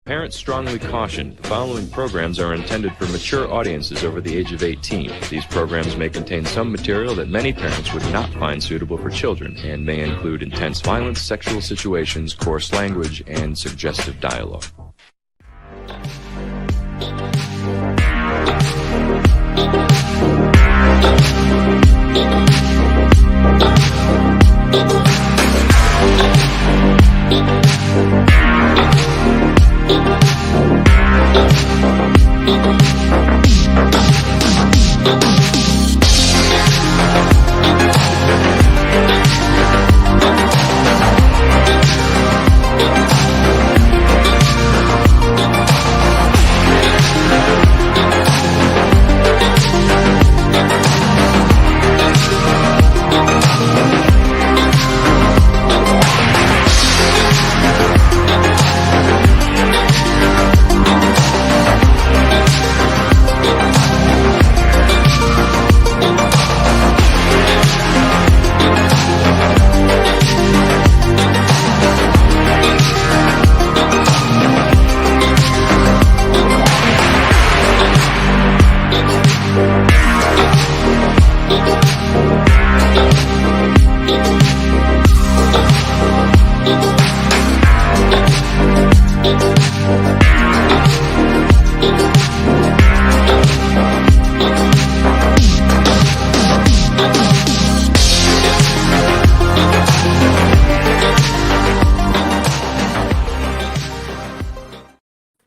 Parents strongly caution, the following programs are intended for mature audiences over the age of 18. These programs may contain some material that many parents would not find suitable for children and may include intense violence, sexual situations, coarse language, and suggestive dialogue.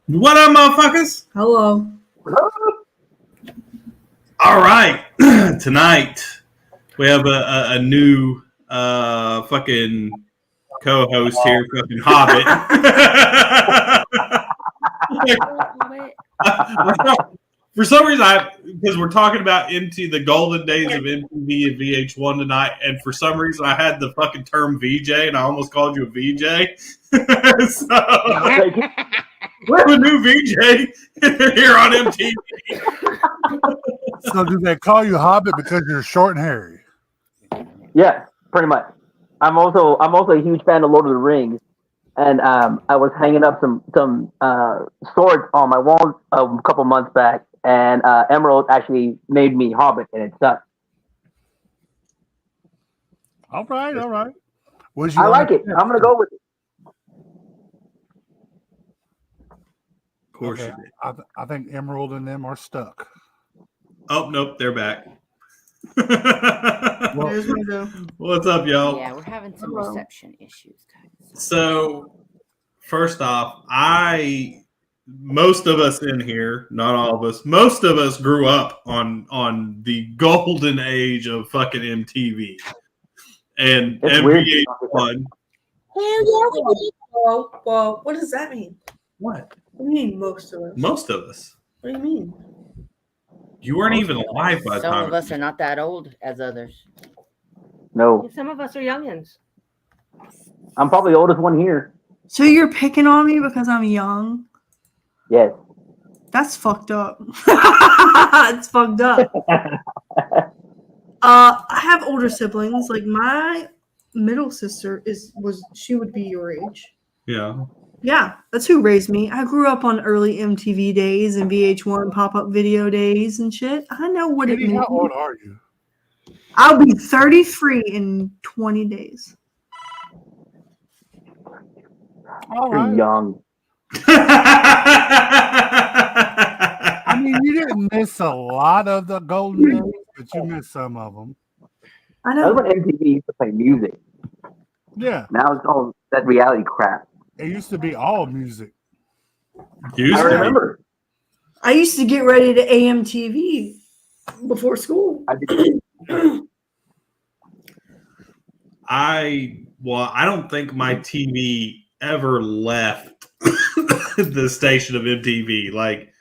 What up, motherfuckers? Hello. All right. Tonight, we have a new fucking co-host here, fucking Hobbit. For some reason, because we're talking about into the golden days of MTV and VH1 tonight, and for some reason I had the fucking term VJ, and I almost called you a VJ. So, we have a new VJ here on MTV. So do they call you Hobbit because you're short and hairy? Yeah, pretty much. I'm also a huge fan of Lord of the Rings, and I was hanging up some swords on my wall a couple months back, and Emerald actually made me Hobbit, and it sucked. All right. I like it. I'm gonna go with it. Of course you did. I think Emerald and them are stuck. Oh, nope, they're back. Well, what's up, y'all? Yeah, we're having some reception issues, guys. So, first off, most of us in here, not all of us, most of us grew up on the golden age of fucking MTV and VH1. Hell yeah, we did. Whoa, what does that mean? What? What do you mean, most of us? Most of us. What do you mean? You weren't even alive by the time. Some of us are not that old as others. No, Some of us are youngins. I'm probably the oldest one here. So you're picking on me because I'm young? Yes. That's fucked up. It's fucked up. I have older siblings. Like my middle sister she would be your age. Yeah. Yeah, that's who raised me. I grew up on early MTV days and VH1 pop-up video days and shit. I know what it means. How old are you? I'll be 33 in 20 days. All You're right. young. I mean, you didn't miss a lot of the golden days, but you missed some of them. I That know. was when MTV used to play music. Yeah, Now it's all that reality crap. it used to be all music. Used I to be. remember. I used to get ready to AMTV before school. I did. I don't think my TV ever left the station of MTV. Like,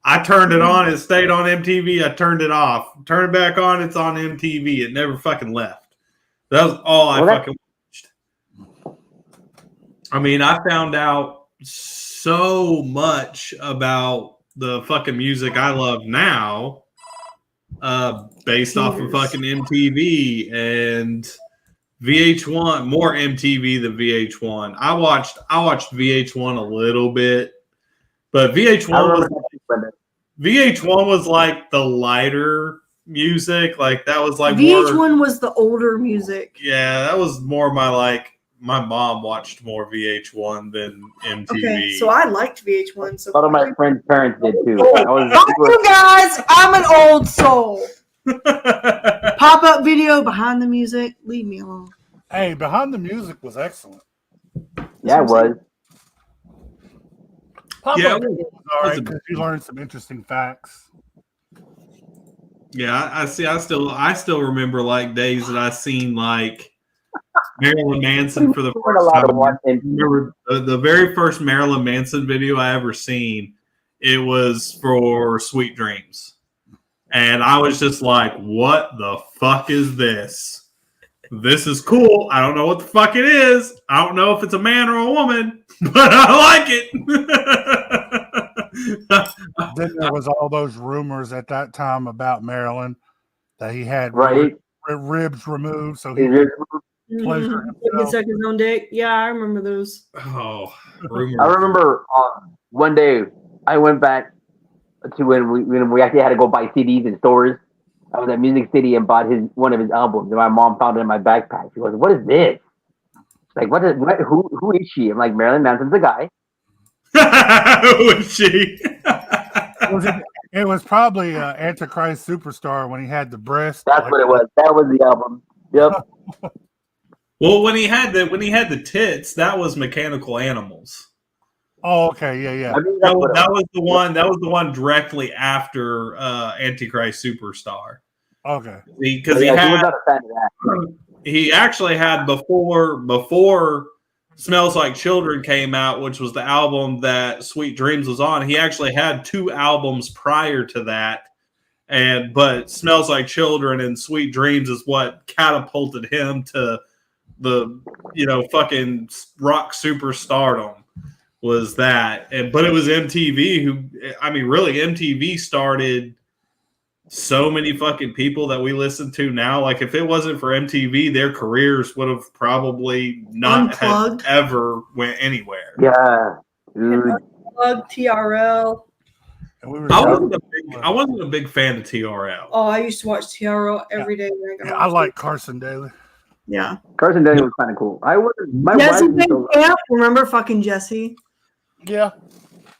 I turned it on. It stayed on MTV. I turned it off. Turned it back on. It's on MTV. It never fucking left. That was all I fucking watched. I mean, I found out so much about the fucking music I love now based off of fucking MTV and VH1. More MTV than VH1. I watched VH1 a little bit, but VH1 was like the lighter music. Like that was like VH1 was the older music. Yeah, that was more my mom watched more VH1 than MTV. Okay, so I liked VH1. So a lot of my friends' parents did too. Fuck you guys! I'm an old soul. Pop-up video behind the music. Leave me alone. Hey, behind the music was excellent. Yeah, it was. Pop-up video was all right because you learned some interesting facts. Yeah, I see. I still remember like days that I seen like Marilyn Manson for the first time. I remember the very first Marilyn Manson video I ever seen. It was for Sweet Dreams. And I was just like, what the fuck is this? This is cool. I don't know what the fuck it is. I don't know if it's a man or a woman, but I like it. Then there was all those rumors at that time about Marilyn that he had ribs removed, so he could pleasure himself. Suck his own dick. Yeah, I remember those. Oh, rumors. I remember one day I went back to when we actually had to go buy CDs in stores. I was at Music City and bought one of his albums, and my mom found it in my backpack. She goes, "What is this? Like, who is she?" I'm like, "Marilyn Manson's a guy." Who is she? It was probably Antichrist Superstar when he had the breast. That's what it was. That was the album. Yep. Well, when he had the tits, that was Mechanical Animals. Oh, okay, yeah. I mean, that was the one. That was the one directly after Antichrist Superstar. Okay, because he actually had before Smells Like Children came out, which was the album that Sweet Dreams was on. He actually had 2 albums prior to that, but Smells Like Children and Sweet Dreams is what catapulted him to the fucking rock superstardom. Was that, but it was MTV really MTV started so many fucking people that we listen to now. Like if it wasn't for MTV, their careers would have probably not have ever went anywhere. Yeah. Unplugged, TRL. I wasn't a big fan of TRL. Oh, I used to watch TRL every day. I like Carson Daly. Yeah. Carson Daly was kind of cool. Jesse Camp, remember fucking Jesse? Yeah.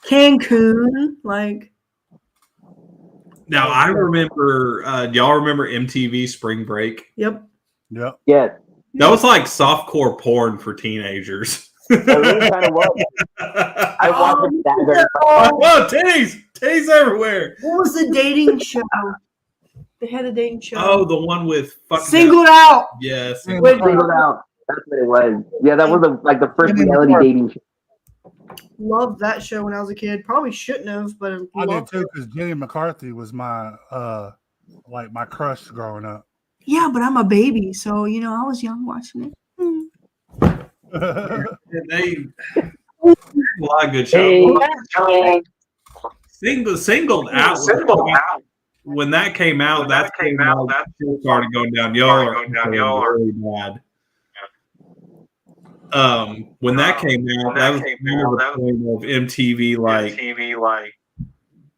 Cancun, like. Now I remember. Y'all remember MTV Spring Break? Yep. Yep. Yeah. That was like softcore porn for teenagers. It really kind of was. I watched that. Oh, titties everywhere. What was the dating show? They had a dating show. Oh, the one with fucking Singled Out. Yes. Singled Out. That's what it was. Yeah, that was the first reality dating show. Loved that show when I was a kid. Probably shouldn't have, but I did too because Jenny McCarthy was my my crush growing up. Yeah, but I'm a baby, so I was young watching it. They a lot of good shows. Singled Out. When that came out, that started going down. Y'all are really bad. When that came out, that was the point of MTV like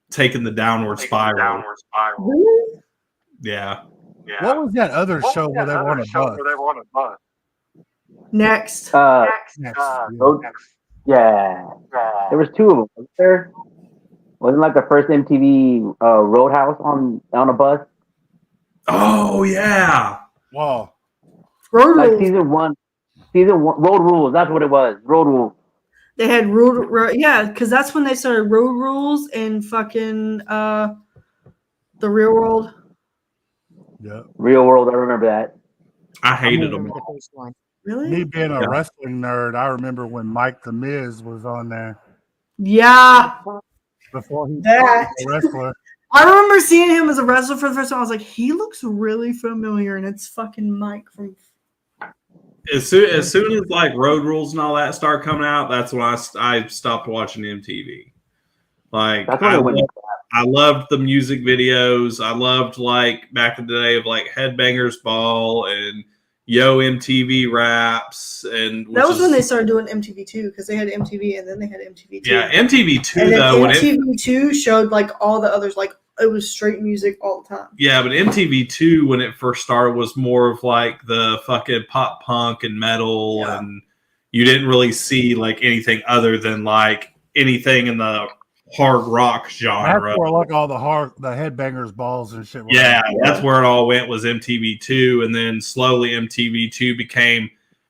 taking the downward spiral. Yeah. What was that other show where they were on a bus? Next. Next. Yeah. There was 2 of them. Was there? Wasn't like the first MTV Roadhouse on a bus? Oh yeah. Wow. Like season one, Road Rules. That's what it was. Road Rules. They had yeah, because that's when they started Road Rules and fucking the Real World. Yeah. Real World. I remember that. I hated them. Really? Me being a wrestling nerd, I remember when Mike the Miz was on there. Yeah. before he That was a wrestler. I remember seeing him as a wrestler for the first time. I was like, he looks really familiar, and it's fucking Mike from. As soon as like Road Rules and all that start coming out, that's when I stopped watching MTV. Like I loved the music videos. I loved like back in the day of like Headbangers Ball and Yo MTV Raps, and That was when they started doing MTV2 because they had MTV and then they had MTV2. Yeah, MTV2 and then though. MTV2 showed like all the others, like it was straight music all the time. Yeah, but MTV2 when it first started was more of like the fucking pop punk and metal, and you didn't really see like anything other than like anything in the hard rock genre. That's where like all the Headbangers Balls and shit. That's where it all went, was MTV2, and then slowly MTV2 became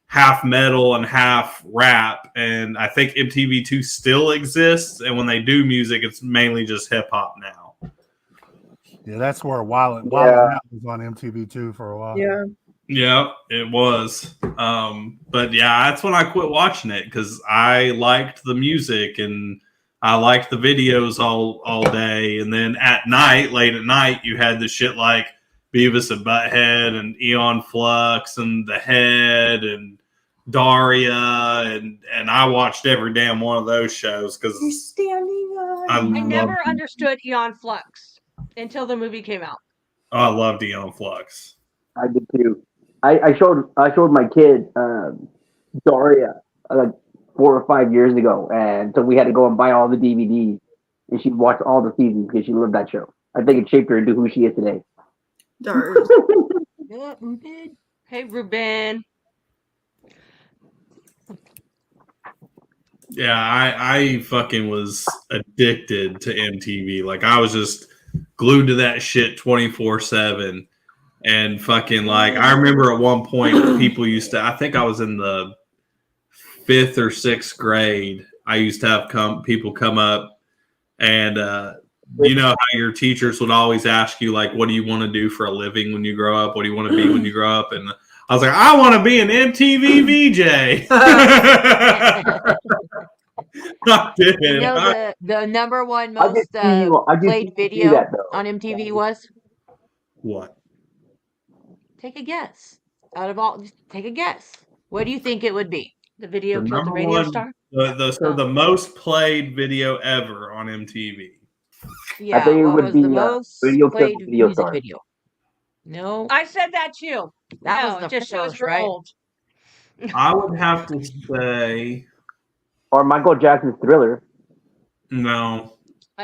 half metal and half rap, and I think MTV2 still exists, and when they do music, it's mainly just hip hop now. Yeah, that's where Wild Out was on MTV2 for a while. Yeah, it was. But yeah, that's when I quit watching it because I liked the music and I liked the videos all day. And then at night, late at night, you had the shit like Beavis and Butthead and Eon Flux and The Head and Daria, and I watched every damn one of those shows because I never understood Eon Flux until the movie came out. Oh, I loved Eon Flux. I did too. I showed my kid Daria like 4 or 5 years ago, and so we had to go and buy all the DVDs, and she watched all the seasons because she loved that show. I think it shaped her into who she is today. Daria. Hey, Ruben. Yeah, I fucking was addicted to MTV. Like I was just glued to that shit 24/7. And fucking like I remember at one point people used to, I think I was in the 5th or 6th grade. I used to have people come up, and you know how your teachers would always ask you like, what do you want to do for a living when you grow up? What do you want to be when you grow up? And I was like, I want to be an MTV VJ. I did. You know the number one most played video on MTV was? What? Take a guess. Out of all, just take a guess. What do you think it would be? The video killed the radio star? The most played video ever on MTV. Yeah, I think it would be the most video played video music star. video. No. I said that too. That No, was the it just shows first, we're right? old. I would have to say Or Michael Jackson's Thriller. no.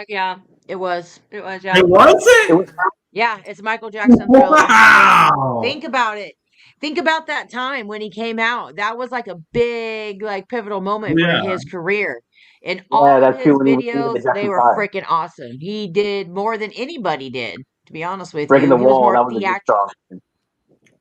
Yeah, It was. it was. Yeah. It wasn't? It was Yeah, it's Michael Jackson Thriller. Wow. Think about it. Think about that time when he came out. That was like a big, like pivotal moment for his career. And all of that's his true, when he was in the videos, Jackson they were 5. freaking awesome. He did more than anybody did, to be honest with Breaking you. the He was Wall. more That was a good theatrical. song.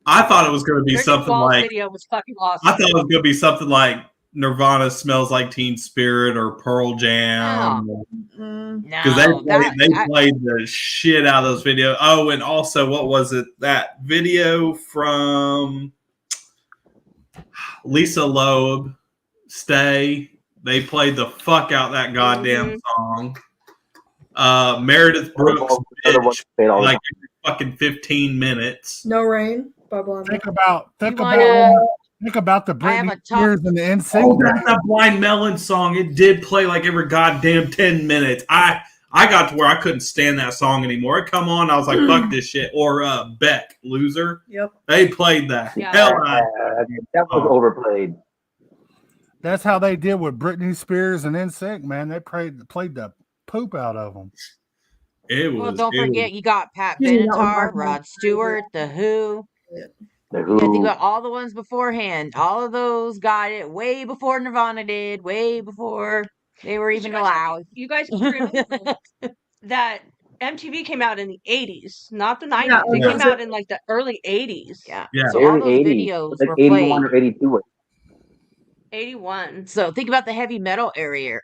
I thought it was going to be Rick something Wall's like video was fucking awesome. I thought it was going to be something like Nirvana Smells Like Teen Spirit or Pearl Jam. Because they played the shit out of those videos. Oh, and also, what was it? That video from Lisa Loeb, Stay. They played the fuck out that goddamn song. Meredith Brooks, bitch, like every fucking 15 minutes. No Rain by Blonde. Think about the Britney Spears and the NSYNC. Oh, that's that Blind Melon song. It did play like every goddamn 10 minutes. I got to where I couldn't stand that song anymore. It come on, I was like, fuck this shit. Or Beck, Loser. Yep. They played that. Yeah. Hell, that was overplayed. That's how they did with Britney Spears and NSYNC, man. They played the poop out of them. It was. Well, don't forget, you got Pat Yeah, Benatar, Rod Stewart, The Who. You gotta think about all the ones beforehand. All of those got it way before Nirvana did, way before they were even allowed. You guys remember that MTV came out in the 80s, not the 90s. Yeah, It came out in like the early 80s. Yeah. Yeah. So all Early those 80s. videos Like were 81 played. or 82. 81. So think about the heavy metal era.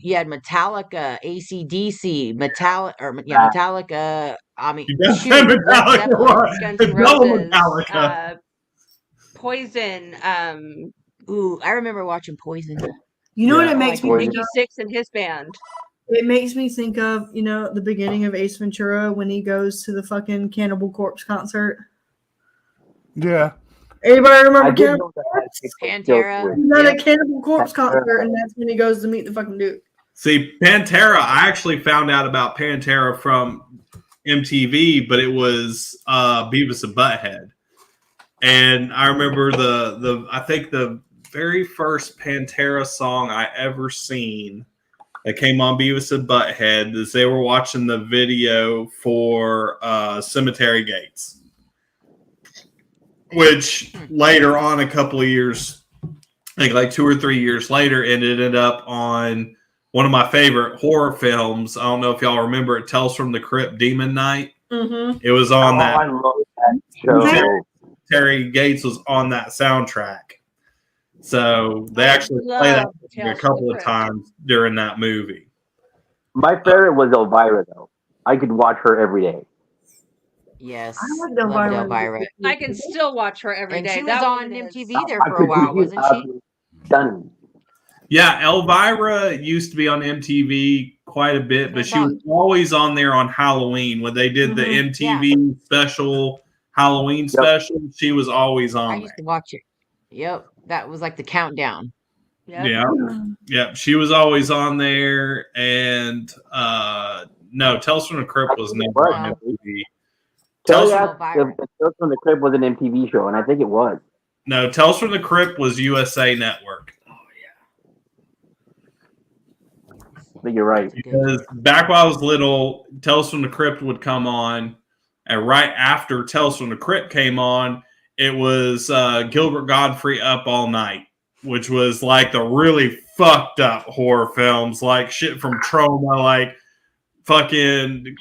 You had Metallica, AC/DC, Metallica. I mean, You gotta shoot, say Led Metallica. Zeppelin. Guns N' Double Roses. Metallica. Poison. Ooh, I remember watching Poison. You know what Yeah, it makes me Poison. think Nikki of? Sixx and his band. It makes me think of, the beginning of Ace Ventura when he goes to the fucking Cannibal Corpse concert. Yeah. Anybody remember Cannibal Corpse? Pantera. He's at a Cannibal Corpse concert, and that's when he goes to meet the fucking dude. See, Pantera, I actually found out about Pantera from MTV, but it was Beavis and Butthead. And I remember I think the very first Pantera song I ever seen that came on Beavis and Butthead is they were watching the video for Cemetery Gates, which later on, a couple of years, I think like 2 or 3 years later, it ended up on one of my favorite horror films. I don't know if y'all remember it, Tales from the Crypt, Demon Night. Mm-hmm. It was on that. I love that show. Terry Gates was on that soundtrack. So they actually played that a couple of times during that movie. My favorite was Elvira, though. I could watch her every day. Yes. I like Loved Elvira. I can still watch her every day. And she was That on one is- MTV there for a while, wasn't she? Stunning. Yeah, Elvira used to be on MTV quite a bit, but she was always on there on Halloween when they did the MTV special Halloween special. She was always on I there. used to watch it. Yep. That was like the countdown. Yeah. She was always on there. And no, Tales from the Crypt was never on MTV. Tales from the Crypt was an MTV show, and I think it was. No, Tales from the Crypt was USA Network. I think you're right. Because back when I was little, Tales from the Crypt would come on, and right after Tales from the Crypt came on, it was Gilbert Gottfried Up All Night, which was like the really fucked up horror films, like shit from Trauma, like fucking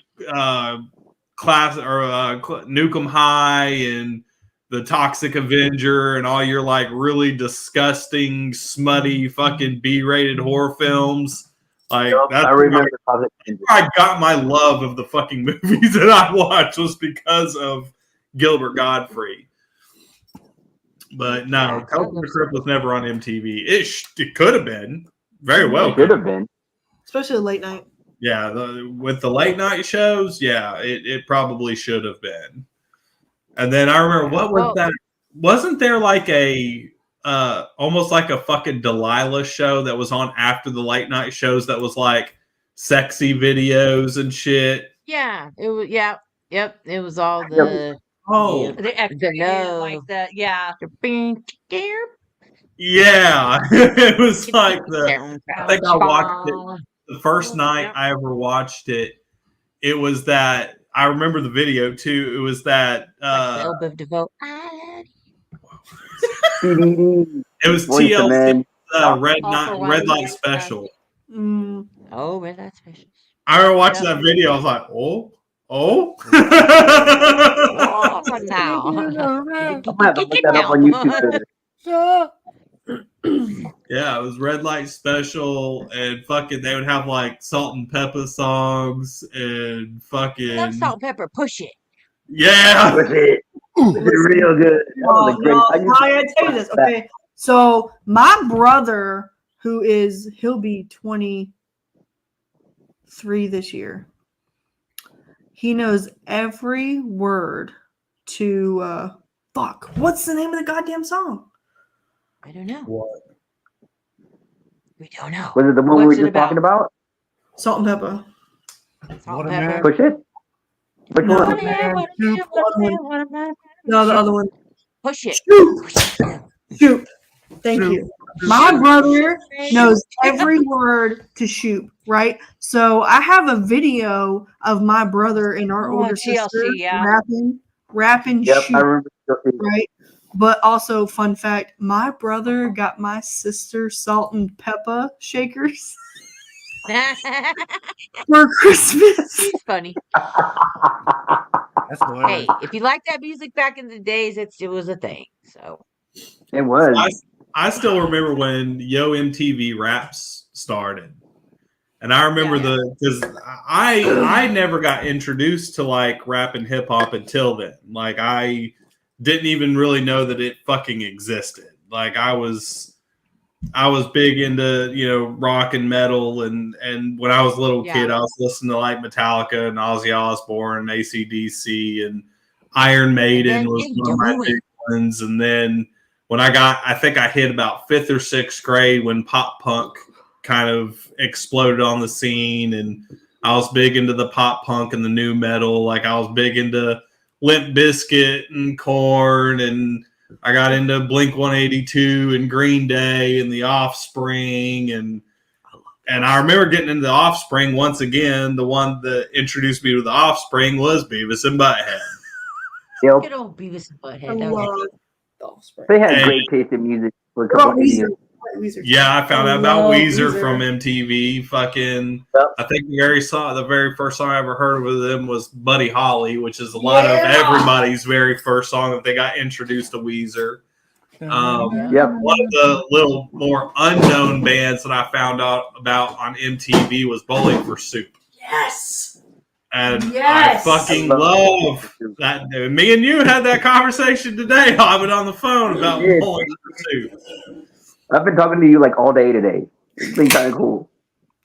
class or Nukem High and The Toxic Avenger and all your like really disgusting, smutty, fucking B-rated horror films. Like that's I remember. I got my love of the fucking movies that I watched was because of Gilbert Gottfried. But no, Tales from the Crypt was never on MTV. It could have been. Very well. Could have been. Especially late night. Yeah, with the late night shows, yeah, it probably should have been. And then I remember, what was that? Wasn't there like a almost like a fucking Delilah show that was on after the late night shows that was like sexy videos and shit? Yeah, it was. Yeah, yep. It was all the the X-rated, like that. Yeah. Yeah, it was like I think I watched it the first night I ever watched it. It was that I remember the video too. It was that it was TLC Red Light Special. Oh, Red Light Special. I remember watching that video. I was like, oh. Now. I'm gonna have to look that up on YouTube. Yeah, it was Red Light Special, and fucking they would have like Salt and Pepper songs and fucking Love Salt and Pepper, push it. Yeah, push it. Real good. I tell you this. Okay, so my brother, he'll be 23 this year. He knows every word to fuck. What's the name of the goddamn song? I don't know. What? We don't know. Was it the one we were just talking about? Salt and Pepper. Salt and Pepper. Push it. Which one? No, the other one. Push it. Shoot. Thank you. My brother knows every word to shoot, right? So I have a video of my brother and our older sister rapping Yep, shoot, I remember. right? But also, fun fact, my brother got my sister Salt and Pepper shakers for Christmas. It's funny. That's hilarious. Hey, if you like that music back in the days, it was a thing. So it was. I still remember when Yo MTV Raps started, and I remember because I never got introduced to like rap and hip hop until then. Like I didn't even really know that it fucking existed. Like I was I was big into, rock and metal, and when I was a little kid, I was listening to like Metallica and Ozzy Osbourne and AC/DC, and Iron Maiden was one of my big ones. And then when I think I hit about 5th or 6th grade when pop punk kind of exploded on the scene, and I was big into the pop punk and the new metal. Like I was big into Limp Bizkit and Korn, and I got into Blink 182 and Green Day and The Offspring, and I remember getting into The Offspring once again. The one that introduced me to The Offspring was Beavis and Butthead. Yep. Good old Beavis and Butthead. They had great taste in music for a couple of years. Yeah, I found out about Weezer from MTV. Fucking, I think the very first song I ever heard of them was Buddy Holly, which is a lot of everybody's very first song that they got introduced to Weezer. One of the little more unknown bands that I found out about on MTV was Bowling for Soup. Yes. And I fucking love that. Me and you had that conversation today, Hobbit, on the phone about Bowling for Soup. I've been talking to you like all day today. It's been kind of cool.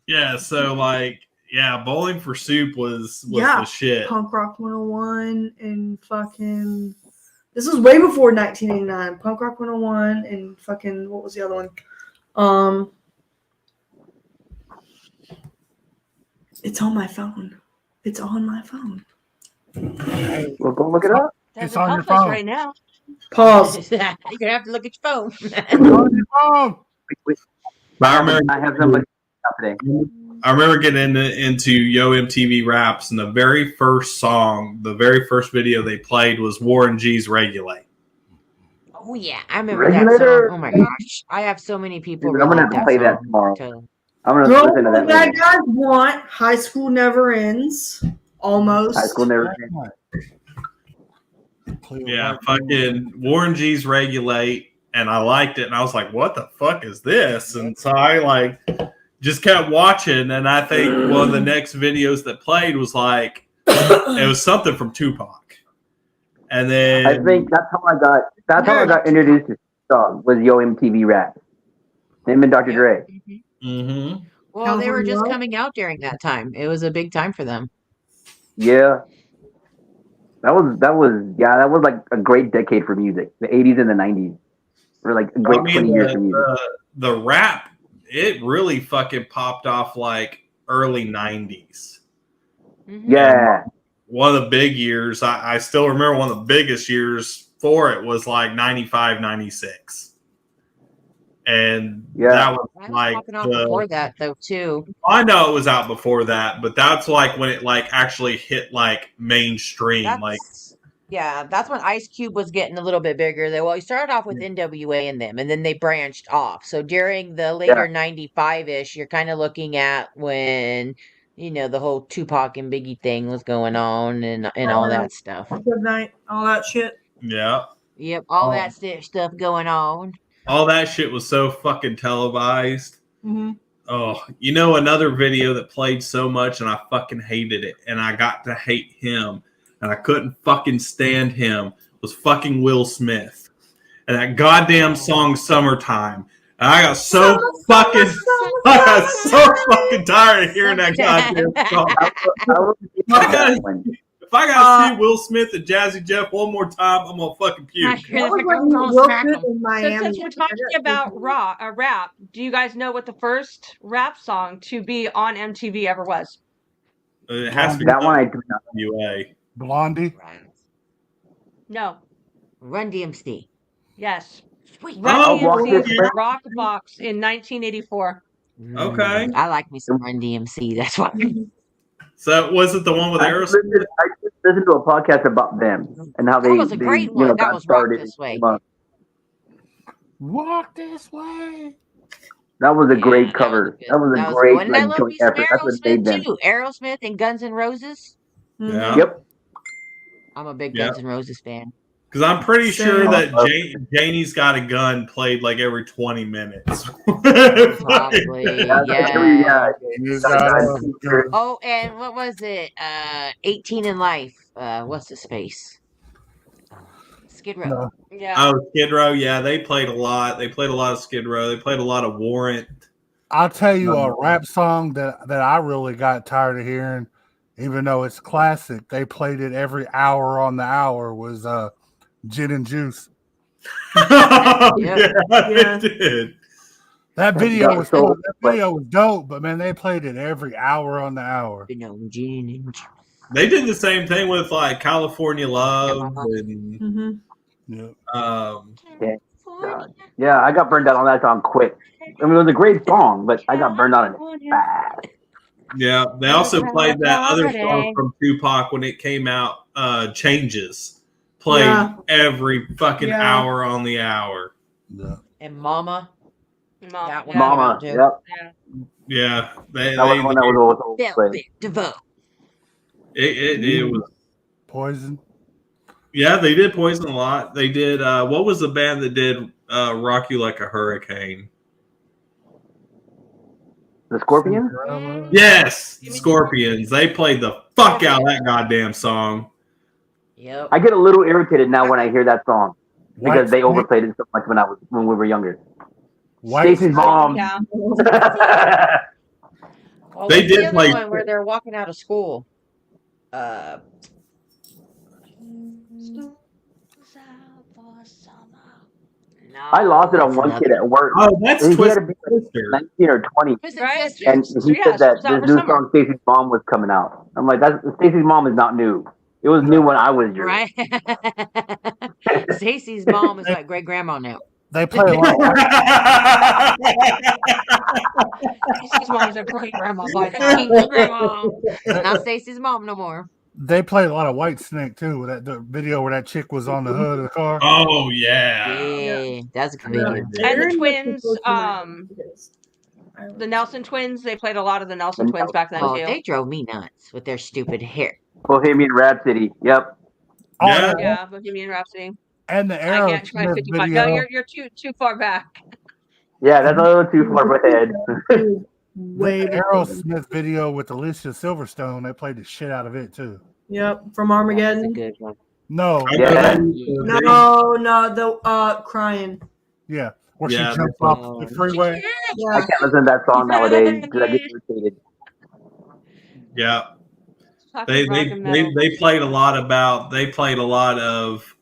Yeah, so Bowling for Soup was the shit. Punk Rock 101 and fucking. This was way before 1989. Punk Rock 101 and fucking, what was the other one? It's on my phone. It's on my phone. Well, go look it up. It's on your phone right now. Pause. You're gonna have to look at your phone. It's on your phone. I have somebody today. I remember getting into Yo MTV Raps, and the very first song, the very first video they played was Warren G's Regulate. Oh yeah, I remember that song. Oh my gosh, I have so many people. I'm gonna have to play that tomorrow. I'm gonna listen to that. That guys want High School Never Ends. Almost. High School Never Ends. Yeah, fucking Warren G's Regulate, and I liked it, and I was like, "What the fuck is this?" And so I just kept watching, and I think one of the next videos that played was it was something from Tupac, and then I think that's how I got introduced to song was Yo MTV Rap. Him and Dr. Dre. Mm-hmm. Well, they were just coming out during that time. It was a big time for them. Yeah. That was like a great decade for music. The 80s and the 90s were like a great 20 years for music. The rap, it really fucking popped off early 90s. Mm-hmm. Yeah. And one of the big years, I still remember one of the biggest years for it was 95, 96. And that was popping off before that though too. I know it was out before that, but that's when it actually hit mainstream. That's when Ice Cube was getting a little bit bigger. He started off with NWA and them, and then they branched off. So during the later 95-ish, you're kind of looking at when the whole Tupac and Biggie thing was going on and all that stuff. Good night, all that shit. Yeah. Yep, all that stuff going on. All that shit was so fucking televised. Mm-hmm. Oh, another video that played so much and I fucking hated it, and I got to hate him, and I couldn't fucking stand him, was fucking Will Smith. And that goddamn song Summertime. And I got so fucking tired of hearing that goddamn song. If I gotta see Will Smith and Jazzy Jeff one more time, I'm gonna fucking puke. Since we're talking about rap, do you guys know what the first rap song to be on MTV ever was? It has to be that one. I do not. UA. Blondie. No. Run DMC. Yes. Sweet. Run DMC Rock Box in 1984. Okay. I like me some Run DMC. That's why. So was it the one with Aerosmith? I just listened to a podcast about them and how that was a great one. That was Walk This Way. Walk This Way. That was a great cover. That was a great joint effort. That's what made them. Too. Aerosmith and Guns N' Roses. Yeah. Yep. I'm a big Guns N' Roses fan. Because I'm pretty sure that Janie's Got a Gun played every 20 minutes. Probably, yeah. Yeah. Oh, and what was it? 18 in Life. What's the space? Skid Row. No. Yeah. Oh, Skid Row. Yeah, they played a lot. They played a lot of Skid Row. They played a lot of Warrant. I'll tell you a rap song that I really got tired of hearing, even though it's classic. They played it every hour on the hour. Was Gin and Juice. Yeah, they did. That video was cool. That video was dope, but man, they played it every hour on the hour. You know, Gin and Juice. They did the same thing with like California Love and yeah, I got burned out on that song quick. I mean, it was a great song, but I got burned out on it fast. Yeah, they also played that other song from Tupac when it came out, Changes. Played every fucking hour on the hour. Yeah. And Mama. That one Mama. Yep. Yeah. That was one that was always played. DeVoe. It was Poison. Yeah, they did Poison a lot. They did. What was the band that did Rock You Like a Hurricane? The Scorpions? Yes, Scorpions. They played the fuck out of that goddamn song. Yep. I get a little irritated now when I hear that song because they overplayed it so much when we were younger. Stacey's mom. Yeah. Well, They did the other play one where they're walking out of school. I lost it on one kid at work. Oh, that's he had to Twisted be like Sister. 19 or 20. Right? And he said that this new song, Stacey's Mom, was coming out. I'm like, Stacey's Mom is not new. It was new when I was your Right? Stacey's mom is like great grandma now. They play a lot. Stacey's mom's a great grandma, but great grandma. Not Stacey's mom no more. They played a lot of White Snake too. With that the video where that chick was on the hood of the car. Oh yeah. Yeah, that's a comedian. And the twins, the Nelson twins, they played a lot of the Nelson twins back then Oh, too. they drove me nuts with their stupid hair. Bohemian Rhapsody. Yep. Yeah. Yeah, Bohemian Rhapsody. And the I can't try Aerosmith 55. video. No, you're too far back. Yeah, that's a little too far ahead. Way The Aerosmith video with Alicia Silverstone, they played the shit out of it too. Yep, from That's a Armageddon. good one. No, Yeah. No, the crying. yeah, where Yeah, she jumps off the freeway. I Yeah. can't listen to that song nowadays because I get irritated. Yeah. Talking rock and metal. They played a lot of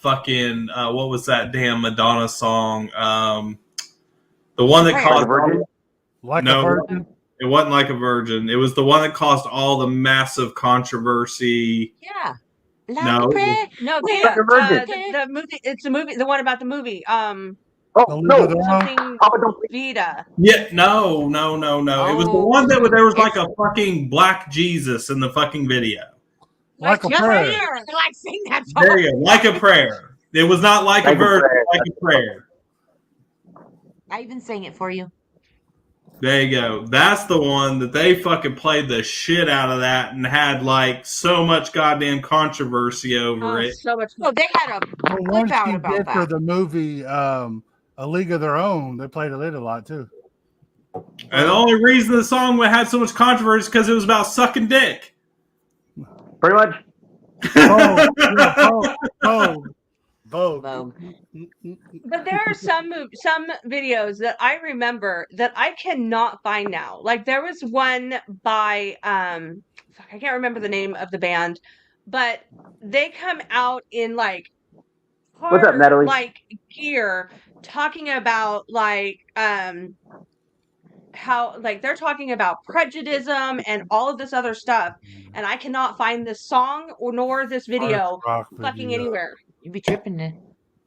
fucking what was that damn Madonna song? The one that Like caused a Virgin? Like No. a virgin. it wasn't Like a Virgin. It was the one that caused all the massive controversy. Yeah. No. No, Like a Virgin. the movie. It's the movie. The one about the movie. Oh, no. Something Papa Don't Preach. Vita. Yeah, no. It was the one that there was like a fucking black Jesus in the fucking video. Like a Just prayer. here. I like sing that song. There you go. Like a Prayer. It was not Like a Like a Virgin, Prayer. Like a Prayer. I even sang it for you. There you go. That's the one that they fucking played the shit out of that and had like so much goddamn controversy over it. So much. Oh, they had a The one clip out she about did for that. the movie A League of Their Own, they played it a lot too. And the only reason the song had so much controversy is because it was about sucking dick. Pretty much. Oh, yeah, Vogue. Vogue. But there are some videos that I remember that I cannot find now. Like there was one by I can't remember the name of the band, but they come out in like What's up, Natalie? like gear talking about like how like they're talking about prejudice and all of this other stuff, and I cannot find this song nor this video First rock fucking video. anywhere. You be tripping then.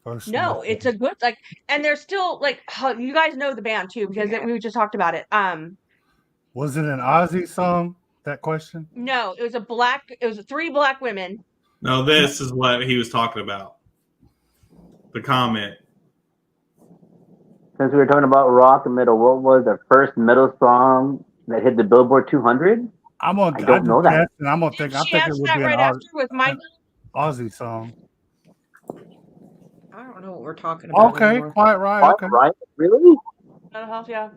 First No, rock it's a good like, and they're still like you guys know the band too because we just talked about it. Was it an Ozzy song? That question? No, it was 3 black women. No, this is what he was talking about. The comment. Since we were talking about rock and metal, what was the first metal song that hit the Billboard 200? I'm gonna. I don't know that. And I'm gonna think. I She think it answered would that be right an after with Mike. Ozzy song. I don't know what we're talking about. Okay, anymore. quite right. All Okay. right, really? Mental health, yeah.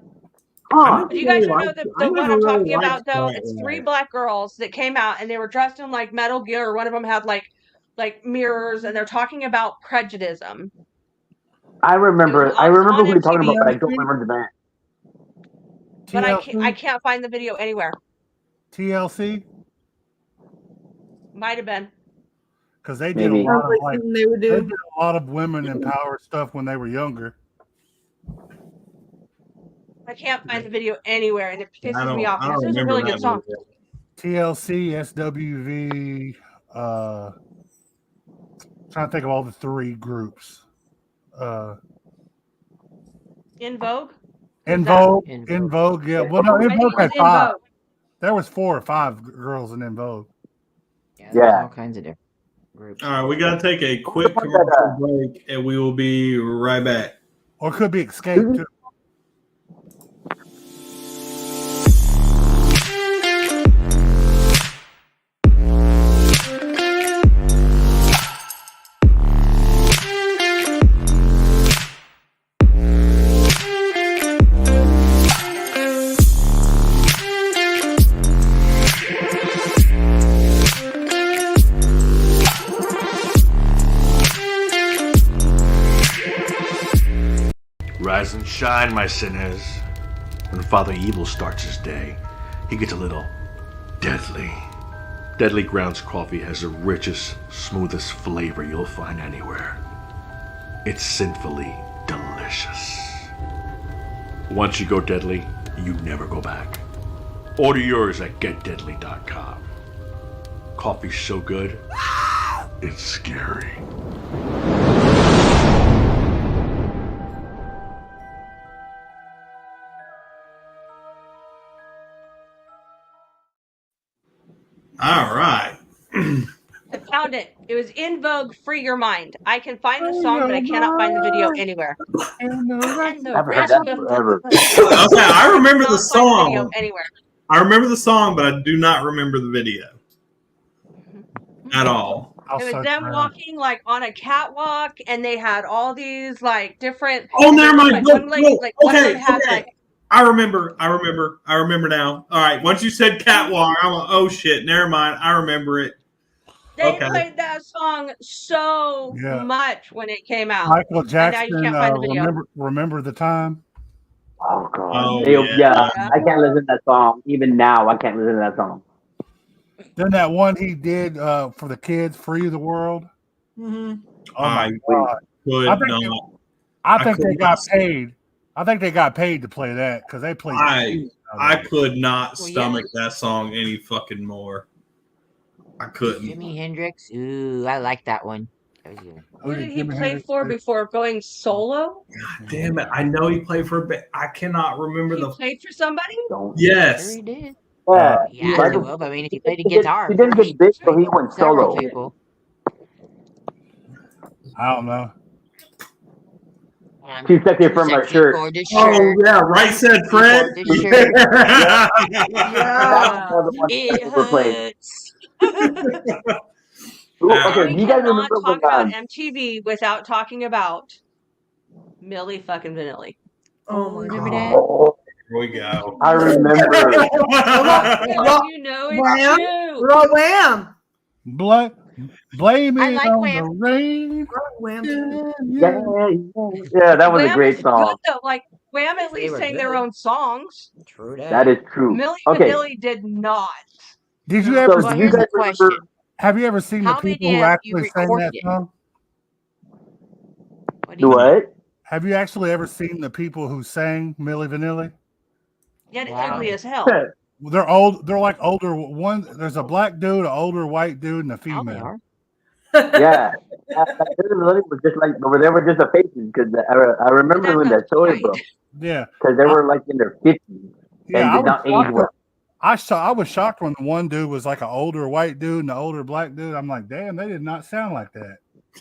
Huh. Do you guys know the one I'm talking about though? Quiet It's 3 Riot. black girls that came out and they were dressed in like Metal Gear. One of them had like like mirrors, and they're talking about prejudice. I remember It was who on you're talking about, MTV, but I don't remember the band. but TLC? I can't find the video anywhere. TLC? Might have been. Because they did Maybe. a lot Sounds of like like something they would they do. did a lot of women empowered stuff when they were younger. I can't find the video anywhere, and it I pisses me don't. off I because don't it was a remember really that good song. video. TLC, SWV, trying to think of all the three groups. In Vogue. In Who's that? Vogue, In In Vogue, yeah. Well, no, I In think Vogue it was had In 5. Vogue. There was 4 or 5 girls in Vogue. Yeah, there's Yeah. all kinds of different groups. All right, we got to take a quick one that, commercial break, and we will be right back. Or it could be Escape too. Rise and shine, my sinners. When Father Evil starts his day, he gets a little deadly. Deadly Grounds coffee has the richest, smoothest flavor you'll find anywhere. It's sinfully delicious. Once you go deadly, you never go back. Order yours at getdeadly.com. Coffee's so good, it's scary. All right. I found it. It was In Vogue. Free Your Mind. I can find the song, but I cannot find the video anywhere. And the Haven't heard rest that of forever. Okay, I remember the cannot find the video song. anywhere. I remember the song, but I do not remember the video at all. I'll It was search them around. walking like on a catwalk, and they had all these like different. Oh, and never there was, mind. like, one lady, like one of Okay, them had okay. like. I remember now. All right, once you said catwalk, I'm like, oh shit, never mind. I remember it. They Okay. played that song so Yeah. much when it came out. Michael And now you Jackson, can't find the video. remember the time? Oh god. Oh, Yeah, yeah. I can't listen to that song. Even now, I can't listen to that song. Then that one he did for the kids, Free the World. Mm-hmm. Oh my I god! could I think not. I think they could got not stand- paid. I think they got paid to play that because they played. I could not Well, stomach that song any fucking more. I couldn't. Jimi Hendrix. Ooh, I like that one. That was good. Who did he Jimi play Hendrix for did. before going solo? God damn it! I know he played for, but I cannot remember He the. played for somebody? Don't. Sure Yes. he did. Yeah. Yeah, I Michael- will. I mean, if he played a he didn't- guitar, he didn't get big, so he went several solo. people. I don't know. Too sexy for my Sexy shirt. for the Oh shirt. yeah, right said Fred. For the shirt. That Yeah. was the one It that overplayed. hurts. Ooh, Now, okay, We do you guys cannot remember talk when? about MTV without talking about Millie fucking Vanilli. Oh my Remember god. that? Oh, Here we go. I remember. Because you know Wham. it's true. Raw Wham. Blame I it like on Wham. the rain. Wham. Yeah, that was a Wham great was song. good though. Like Wham at They least were sang their good. own songs. True That is true. Millie Okay, Vanilli did not. Did you so ever? Well, do you here's guys the remember? question. Have you ever seen How the people many who have you actually sang recorded that it? song? What do Do you mean? what? Have you actually ever seen the people who sang Milli Vanilli? Yet Wow. ugly as hell. Well, they're old. They're like older. One, there's a black dude, an older white dude, and a Oh, they female. are. Yeah, it was just like they were just a faces because I remember That's when not that story right. broke Yeah, because they were like in their 50s yeah. and I did was not age shocked. well. I was shocked when the one dude was like an older white dude and the older black dude. I'm like, damn, they did not sound like that.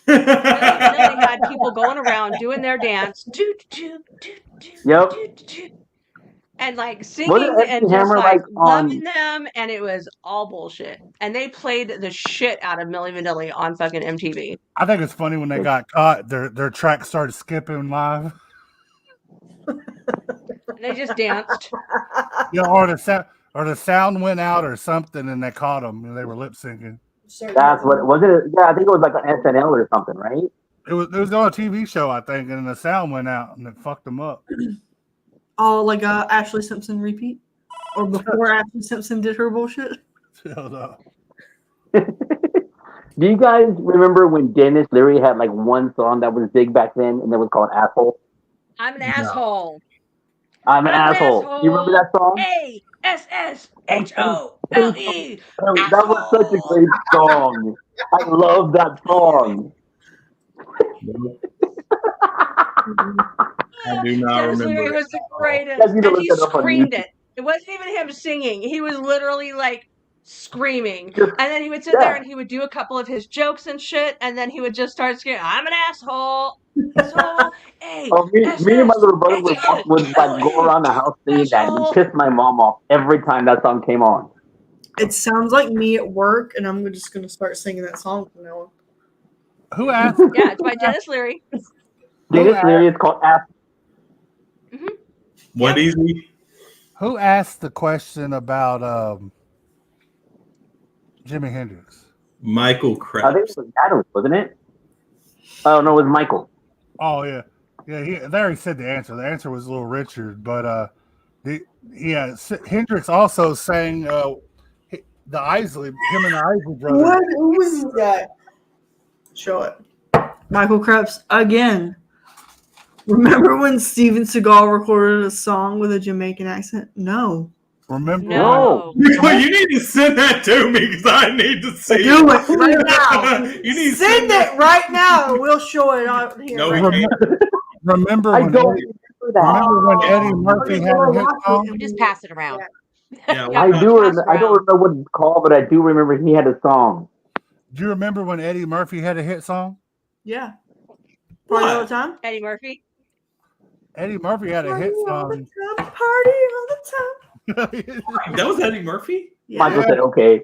Millie Vanilli had people going around doing their dance, Yep. and like Wasn't singing MC and just Hammer like like on? loving them, and it was all bullshit. And they played the shit out of Millie Vanilli on fucking MTV. I think it's funny when they got caught. Their track started skipping live. And they just danced. You know, or the sound went out or something, and they caught them and they were lip syncing. That's what was it? Yeah, I think it was like an SNL or something, right? It was on a TV show, I think, and the sound went out and it fucked them up. Oh, like Ashley Simpson repeat, or before Ashley Simpson did her bullshit. Hell no. Do you guys remember when Dennis Leary had like one song that was big back then, and it was called "Asshole"? I'm an asshole. I'm an asshole. You remember that song? ASSHOLE. That was such a great song. I love that song. I do not Dennis remember. Leary was the greatest, You and know, he look it up on screamed YouTube. it. It wasn't even him singing. He was literally like screaming, Just- and then he would sit there yeah. and he would do a couple of his jokes and shit, and then he would just start screaming, "I'm an asshole." Asshole. Oh, me and my little brother would like go around the house singing that and Asshole. piss my mom off every time that song came on. It sounds like me at work, and I'm just gonna start singing that song from now on. Who asked? Yeah, it's by Dennis Leary. Dennis Leary is called "Ass." What is he? Who asked the question about Jimi Hendrix? Michael I think Krebs. it was Natalie, wasn't it? Oh no, it was Michael. Oh yeah, yeah. There he said the answer. The answer was Little Richard, but Hendrix also sang the Isley, him and the Isley brothers. What? Who was that? Show it. Michael Krebs again. Remember when Steven Seagal recorded a song with a Jamaican accent? No. Remember? No. You need to send that to me because I need to see Do it right now. You need to Send it right now, and we'll show it on here. No, right we can't. Remember I when don't Eddie, remember that. remember when Eddie Murphy had a hit song? We just pass it around. Yeah, I do. I don't remember what it's called, but I do remember he had a song. Do you remember when Eddie Murphy had a hit song? Yeah. Party all the What? time. Eddie Murphy. Eddie Murphy had a Party hit all the song. time. Party all the time. That was Eddie Murphy? Yeah. Michael said, "Okay."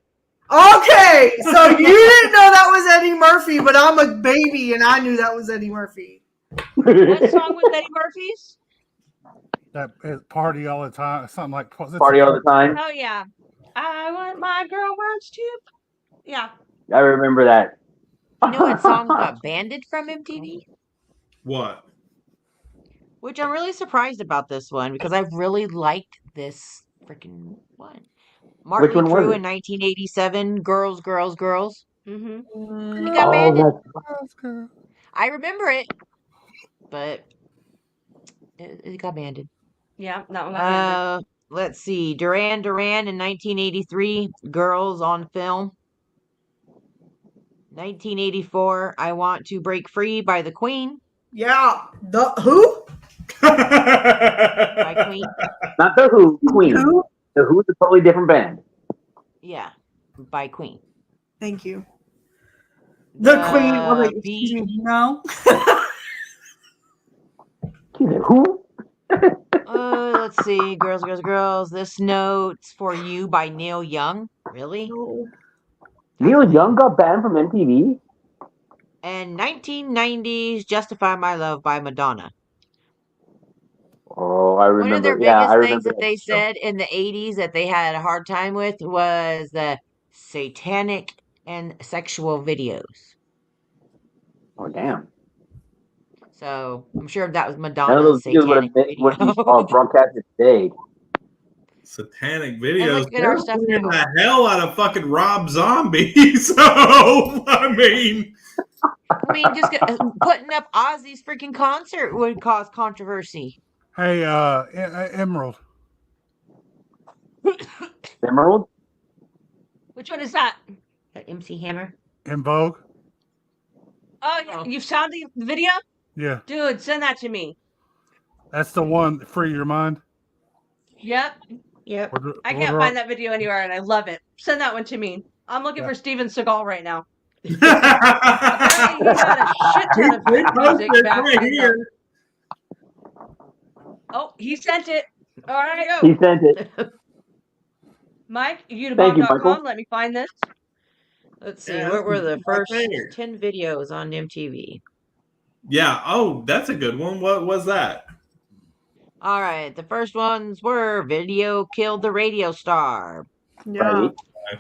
Okay, so you didn't know that was Eddie Murphy, but I'm a baby and I knew that was Eddie Murphy. What song was Eddie Murphy's? That party all the time, something like Party all the time. Oh yeah. I want my girl wants to. Yeah. I remember that. You know what song got banned from MTV? What? Which I'm really surprised about this one because I really liked this freaking one. Which Martin one was Crew it? in 1987, Girls, Girls, Girls. Mm-hmm. It got Oh, banned. that's I remember it, but it got banned. Yeah, that one got banned. Let's see. Duran Duran in 1983, Girls on Film. 1984, I Want to Break Free by the Queen. Yeah. The who? By Queen. not the Who, Queen. Who? The Who's a totally different band. Yeah, by Queen. Thank you. The Queen. Oh, wait, Beat. excuse me. No. He said, "Who?" Let's see. Girls, Girls, Girls. This Note's for You by Neil Young. Really? Neil Young got banned from MTV. And 1990s Justify My Love by Madonna. Oh, I remember. One of their Yeah, I biggest things remember that they said in the 80s that they had a hard time with was the satanic and sexual videos. Oh, damn. So I'm sure that was None of Madonna's those videos satanic would be video. broadcasted today. Satanic videos. look at our They're stuff playing now. the hell out of fucking Rob Zombie. So, I mean. I mean, just putting up Ozzy's freaking concert would cause controversy. Hey, Emerald. Emerald? Which one is that? MC Hammer. In Vogue? Oh, yeah. You found the video? Yeah. Dude, send that to me. That's the one, Free Your Mind. Yep. I can't find that video anywhere, and I love it. Send that one to me. I'm looking for Steven Seagal right now. Apparently, he had a shit ton of good music back right in here. Oh, he sent it. All right, He go. sent it. Mike, Thank you, youtube.com. Michael. Let me find this. Let's see. Yeah, What were the right first there. 10 videos on MTV? Yeah. Oh, that's a good one. What was that? All right. The first ones were Video Killed the Radio Star. Yeah. Right.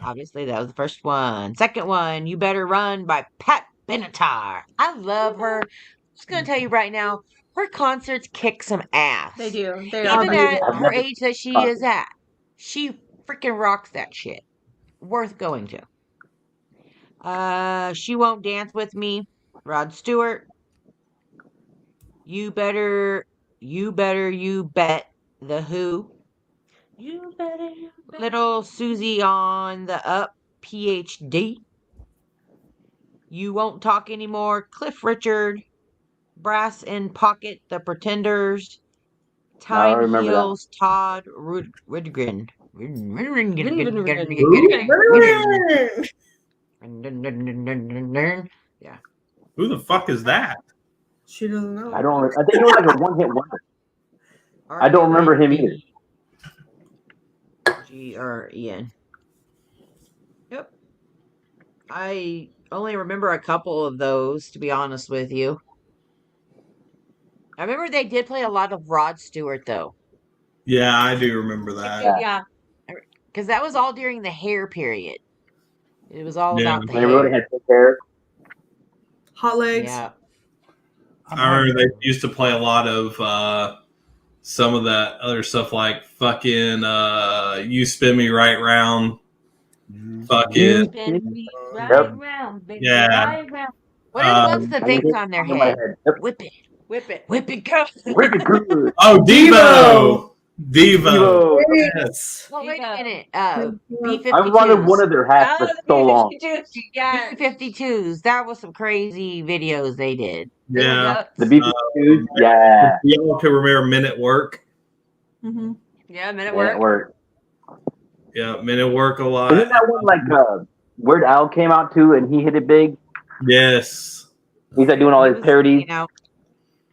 Obviously, that was the first one. Second one, You Better Run by Pat Benatar. I love her. I'm just going to tell you right now, her concerts kick some ass. They do. They Even are. at I've her never age that she concert. is at, she freaking rocks that shit. Worth going to. She Won't Dance With Me, Rod Stewart. You Bet, The Who. You better, you better. Little Susie on the Up, PhD. You Won't Talk Anymore, Cliff Richard. Brass in Pocket, The Pretenders. No, I Time remember that. Heals, Todd Rundgren. Yeah. Who the fuck is that? She doesn't know. I think it was like a one-hit wonder. I don't remember him either. Gren. Yep. I only remember a couple of those, to be honest with you. I remember they did play a lot of Rod Stewart, though. Yeah, I do remember that. Yeah. Because that was all during the hair period. It was all Yeah. about the When everybody hair. had thick hair. Hot legs. Yeah. I remember they used to play a lot of some of that other stuff like fucking You Spin Me Right Round. Fucking Spin me right Yep. round, baby, Yeah. right round. What's the things on their in my head? Yep. Whip it. Whip it. Whip it, go. Whip it good. Oh, Devo. Devo. Devo. Yes. Well, wait a minute. I wanted one B-52s. of their hats for so long. Yeah. B-52s. That was some crazy videos they did. They were Yeah. nuts. The B-52s, yeah. Y'all can remember Men at Work. Mm-hmm. Yeah, Men at Yeah, it Work. worked. Yeah, Men at Work a lot. Isn't that one like Weird Al came out too and he hit it big? Yes. He's like doing all his parodies. You know,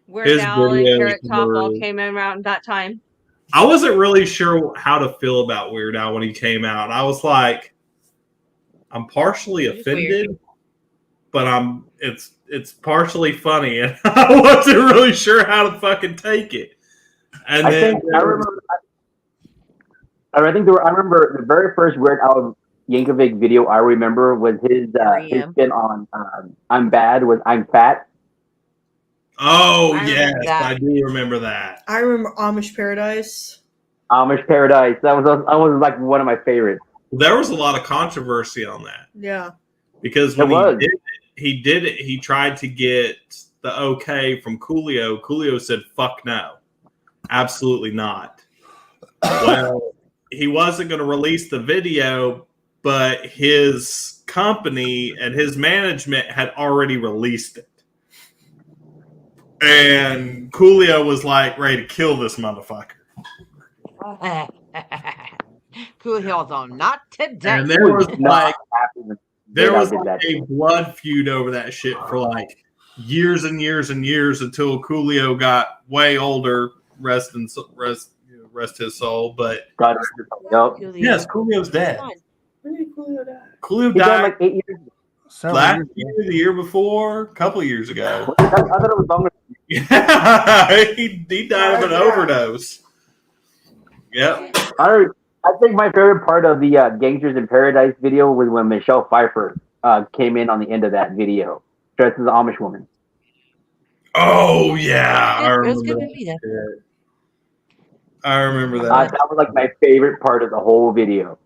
Weird His Al and videos Carrot Top all were- came in around that time. I wasn't really sure how to feel about Weird Al when he came out. I was like, I'm partially He's offended, but it's partially funny, and I wasn't really sure how to fucking take it. And I then remember the very first Weird Al Yankovic video I remember was his spin on I'm Bad with I'm Fat. oh I remember yes, that. I do remember that. I remember Amish Paradise. Amish Paradise. That was like one of my favorites. There was a lot of controversy on that Yeah. because There when was. he did it, he tried to get the okay from Coolio. Coolio said, "Fuck no, absolutely not." Well, he wasn't going to release the video, but his company and his management had already released it. And Coolio was like ready to kill this motherfucker. Cool Hills on not today. And there was Not like happy when there Weird Al was did like that a shit. blood feud over that shit for like years and years and years until Coolio got way older. Rest his soul. But God rest his soul. Yup. Coolio. yes, Coolio's dead. When did Coolio die? Coolio He died died like 8 years ago. Several last years year, ago. the year before, a couple of years ago. I thought it was longer. Yeah, he died of an overdose. Yep. I think my favorite part of the Gangsters in Paradise video was when Michelle Pfeiffer came in on the end of that video, dressed as an Amish woman. Oh yeah, I It was remember good that. movie, though. shit. I remember that. That was like my favorite part of the whole video.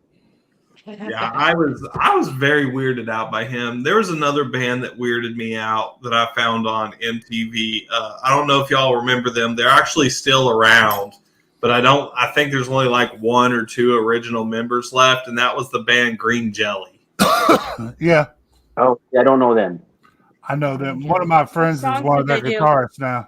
Yeah, I was very weirded out by him. There was another band that weirded me out that I found on MTV. I don't know if y'all remember them. They're actually still around, but I think there's only like one or two original members left, and that was the band Green Jelly. Yeah, Oh, yeah, I don't know them. I know them. One of my friends is songs one of did their they do? guitarists now.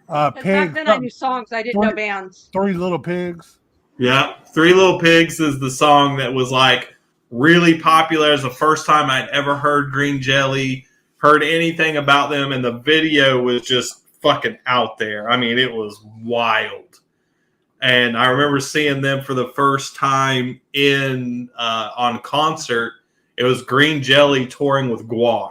'Cause back Pigs, then I knew songs. I didn't know bands. Three Little Pigs. Yeah, Three Little Pigs is the song that was like really popular. It's the first time I'd ever heard Green Jelly, heard anything about them, and the video was just fucking out there. I mean, it was wild. And I remember seeing them for the first time on concert. It was Green Jelly touring with Guar,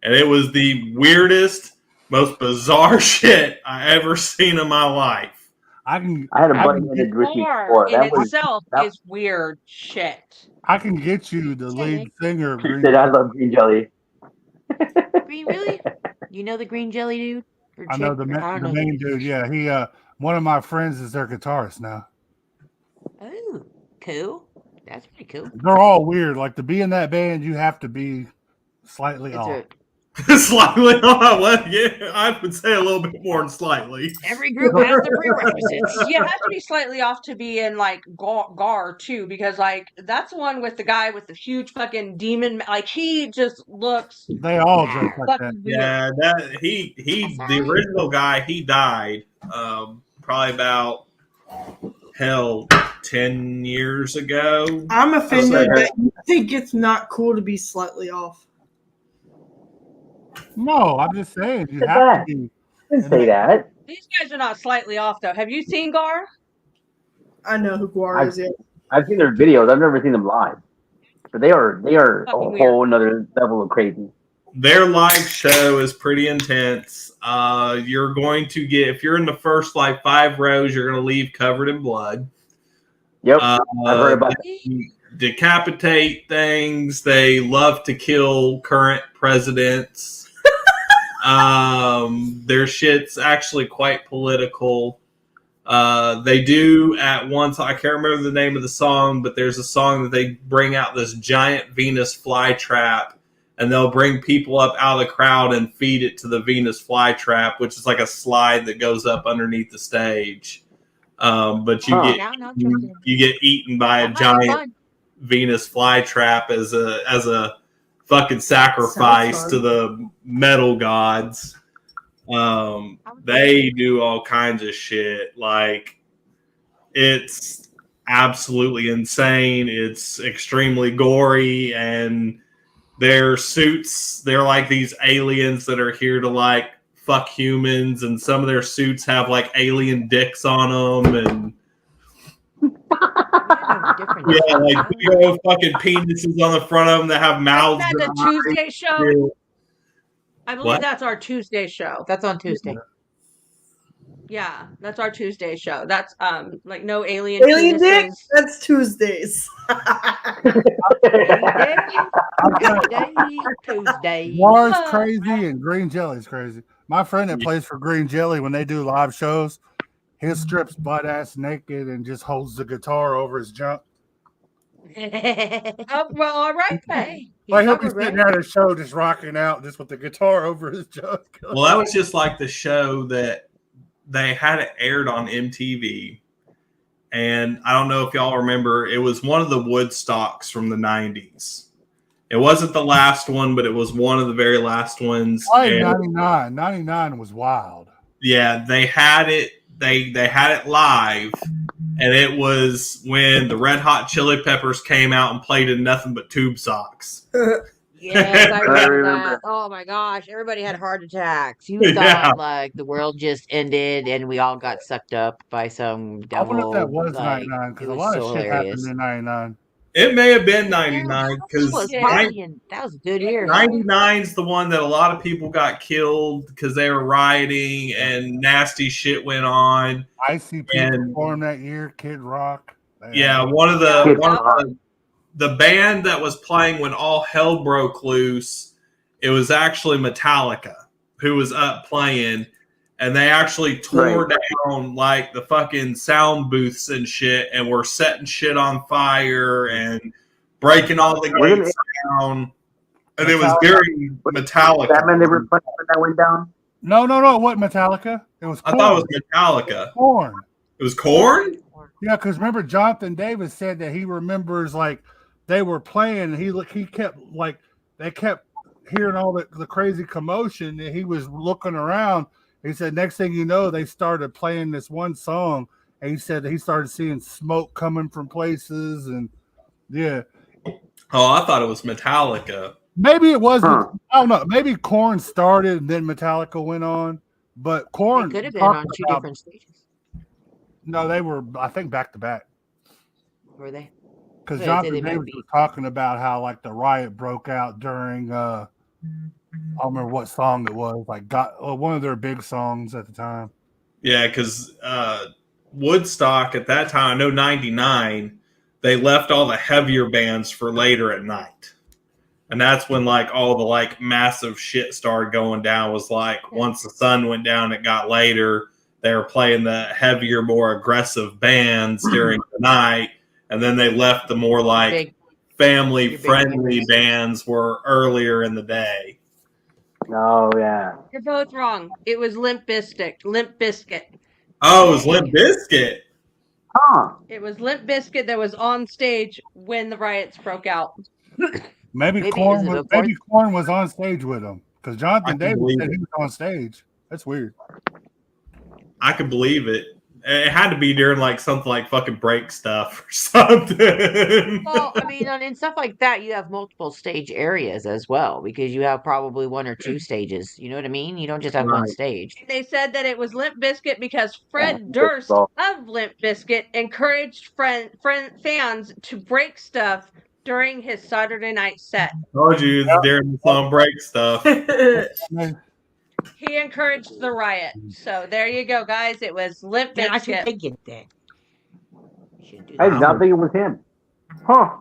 and it was the weirdest, most bizarre shit I ever seen in my life. I can. I had a I buddy can in get, it with me Guar before. in That was itself that. is weird shit. I can get you the lead singer of Green. That I love green jelly. Green, really? You know the green jelly dude or I know chick? I don't the know. main dude. Yeah, he. One of my friends is their guitarist now. Oh, cool. That's pretty cool. They're all weird. Like to be in that band, you have to be slightly It's off. Slightly off. Well, yeah, I would say a little bit more than slightly. every group has the prerequisites. You have to be slightly off to be in like Gar too, because like that's the one with the guy with the huge fucking demon. Like he just looks They all dress like that. fucking weird. Yeah, that the original guy, he died probably about 10 years ago. I'm offended that you think it's not cool to be slightly off. No, I'm just saying you have to be. Didn't say that. These guys are not slightly off though. Have you seen Gar? I know who Guar is. Yeah. I've seen their videos. I've never seen them live, but they are a Fucking whole another level of crazy. Their live show is pretty intense. You're going to get, if you're in the first like 5 rows, you're going to leave covered in blood. Yep, I've heard about that. Decapitate things. They love to kill current presidents. Their shit's actually quite political. They do at once, I can't remember the name of the song, but there's a song that they bring out this giant Venus flytrap, and they'll bring people up out of the crowd and feed it to the Venus flytrap, which is like a slide that goes up underneath the stage. But you get eaten by a giant Venus flytrap as a fucking sacrifice to the metal gods. They do all kinds of shit. Like, it's absolutely insane. It's extremely gory, and their suits, they're like these aliens that are here to like fuck humans, and some of their suits have like alien dicks on them, and yeah, like big old fucking penises on the front of them that have mouths. Isn't that the Tuesday show? I believe What? that's our Tuesday show. That's on Tuesday. Yeah, that's our Tuesday show. That's like no alien dick? penises. That's Tuesdays. Tuesday. War's crazy and Green Jelly's crazy. My friend that plays for Green Jelly, when they do live shows, he strips butt ass naked and just holds the guitar over his junk. Oh, well, all right. Hey, Like he'll be sitting there at a show just rocking out just with the guitar over his junk. Well, that was just like the show that they had it aired on MTV. And I don't know if y'all remember, it was one of the Woodstocks from the 90s. It wasn't the last one, but it was one of the very last ones. Like 99. 99 was wild. Yeah, they had it. They had it live, and it was when the Red Hot Chili Peppers came out and played in nothing but tube socks. Yes, I remember that. Oh my gosh, everybody had heart attacks. You thought like the world just ended and we all got sucked up by some devil. I wonder if that was like, 99 because it a was lot so of shit hilarious. happened in 99. It may have been 99 That because was that was a good year. 99's the one that a lot of people got killed because they were rioting and nasty shit went on. ICP performed that year, Kid Rock. Yeah, one of the band that was playing when all hell broke loose, it was actually Metallica who was up playing, and they actually tore down like the fucking sound booths and shit, and were setting shit on fire and breaking all the gates down. And it was during Metallica. That meant they were playing when that went down? No, it wasn't Metallica. It was Korn. I thought it was Metallica. Korn. It was Korn? Yeah, because remember Jonathan Davis said that he remembers like they were playing and he kept like they kept hearing all the crazy commotion and he was looking around. He said next thing you know they started playing this one song and he said that he started seeing smoke coming from places and yeah. Oh, I thought it was Metallica. Maybe it was. I don't know. Maybe Korn started and then Metallica went on, but Korn could have been on two different stages. No, they were. I think back to back. Were they? Because Jonathan Davis was talking about how like the riot broke out during. I don't remember what song it was. Like one of their big songs at the time. Yeah, because Woodstock at that time, I know 99, they left all the heavier bands for later at night. And that's when like all the like massive shit started going down. Was like once the sun went down, it got later. They were playing the heavier, more aggressive bands during the night, and then they left the more like family friendly bands were earlier in the day. Oh yeah. You're both wrong. It was Limp Bizkit. Limp Bizkit. Oh, it was Limp Bizkit. Huh. It was Limp Bizkit that was on stage when the riots broke out. Maybe Korn was on stage with him because Jonathan Davis said he was on stage. That's weird. I could believe it. It had to be during like something like fucking break stuff or something. Well, I mean, in stuff like that, you have multiple stage areas as well because you have probably one or two stages. You know what I mean? You don't just have one stage. They said that it was Limp Bizkit because Fred Durst of Limp Bizkit encouraged fans to break stuff during his Saturday night set. Told you it's during the song break stuff. He encouraged the riot. So there you go, guys. It was Limp Bizkit. I should think it then. I did not think it was him. Huh.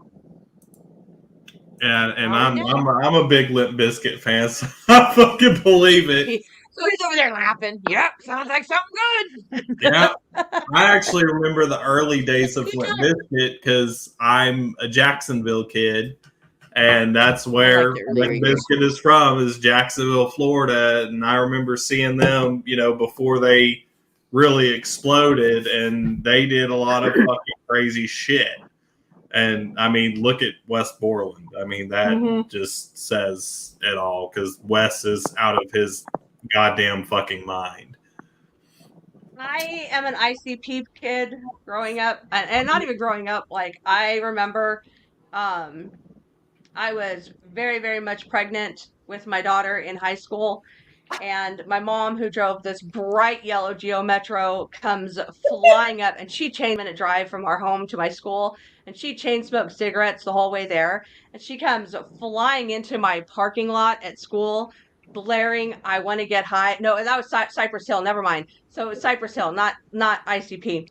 And I'm a big Limp Bizkit fan, so I fucking believe it. So he's over there laughing. Yep, sounds like something good. Yeah, I actually remember the early days of Limp Bizkit because I'm a Jacksonville kid, and that's where Limp Bizkit is from, is Jacksonville, Florida. And I remember seeing them, before they really exploded, and they did a lot of fucking crazy shit. And I mean, look at Wes Borland. I mean, that just says it all because Wes is out of his goddamn fucking mind. I am an ICP kid growing up, and not even growing up. Like, I remember I was very, very much pregnant with my daughter in high school, and my mom, who drove this bright yellow Geo Metro, comes flying up, and she chain minute drive from our home to my school, and she chain smoked cigarettes the whole way there, and she comes flying into my parking lot at school, blaring "I Want to Get High." No, that was Cypress Hill. Never mind. So it was Cypress Hill, not ICP.